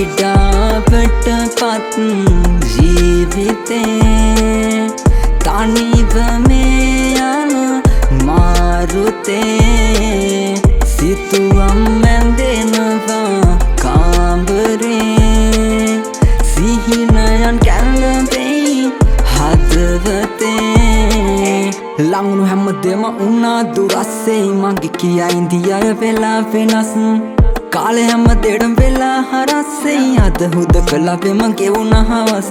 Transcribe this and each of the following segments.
විඩාවට පත් ජීවිතේ තනිව මේ යන මාරුතේ සිතුවම් මැදෙනවා කාමරේ සිහිනයන් කැළඹෙයි හදවතේ ලංගුණු හැමදේම උනා දුරස්සේ මගේ කියා ඉන්දියාය වෙලා වෙනස් කාලේ හැමදේටම වෙලා හරස්සේ අද හුදකලා වෙම ගෙවුණ හවස්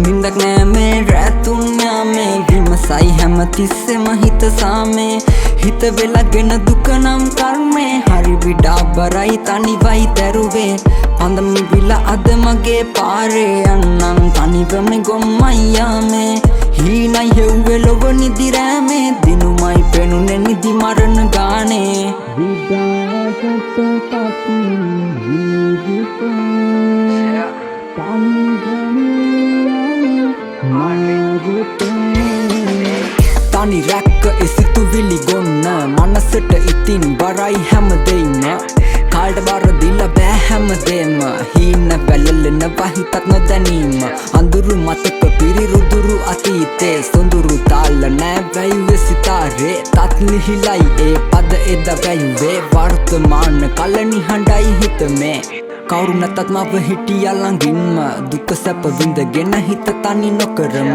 නින්දක් නෑ මේ රැතුන් යාමේ විමසයි හැමතිස්සෙම හිත සාමේ හිත වෙලාගෙන දුක නම් කර්මේ හරි විඩාබරයි තනිවයි දැරුවේ පන්දම් නිවිලා අද මගේ පාරේ යන්නම් තනිවම ගොම්මයි යාමේ හීනයි හෙව්වේ ලොව නිදි රෑමේ දිනුමයි පෙනුනේ නිදි මරණ ගානේ විඩාවට පත් ජීවිතේ තනි රැක්ක සිතුවිලි ගොන්න මනසට ඉතින් බරයි හැමදේම කාල්ට බර දිලා බෑ හැමදේම හීන වැළලෙන වහිතත් නොදැනීම අඳුරු මතක පිරිරුදුරු අතීතේ සොඳුරු තාල නෑ වැයුවේ සිතාරේ තත් ලිහිලයි ඒ පද එද වැයුවේ වර්තමාන කල නිහඬයි හිතමේ කවුරු නැතත් මව හිටියා ළඟින්ම දුක සැප විඳගෙන හිත තනි නොකරම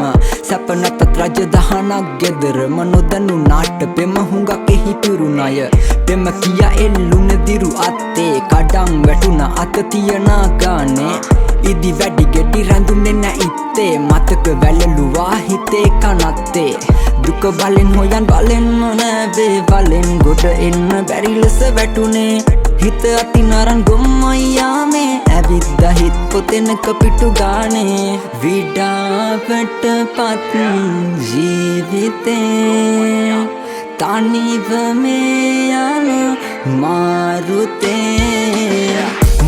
සැප නැතත් රජ දහනක් ගෙදරම නොදැනු නාට පෙම හුඟක් එහි පිරුණය පෙම කියා එල්ලුන දිරු අත්තේ කඩන් වැටුණ අත තියනා ගානේ ඉදි වැඩි ගෙඩි රැඳුනේ නැයිත්තේ මතක වැළලුවා හිතේ කනත්තේ දුක බලෙන් හොයන් බලෙන්ම නැවේ බලෙන් ගොඩ එන්න බැරි ලෙස වැටුනේ හිත අතින් අරන් ගොම්මයි යාමේ ඇවිද්ද හිත් පොතෙනක පිටු ගානේ විඩාවට පත් ජීවිතේ තනිව මේ යන මාරුතේ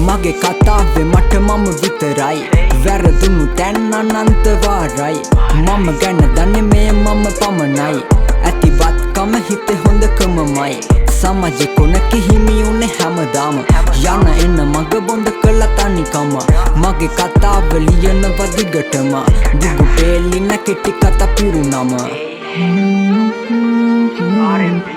මගේ කතාවේ මට මම විතරයි වැරදුණු තැන් අනන්ත වාරයි මම ගැන දන්නේ මේ මම පමණයි ඇතිවත්කම හිතේ හොඳකමමයි සමාජෙ කොනක හිමි උනේ හැමදාම යන එන්න මග බොඳ කළ තනිකම මගේ කතාව ලියනව දිගටම දුගු පෙලින කෙටි කතා පිරුණම R&B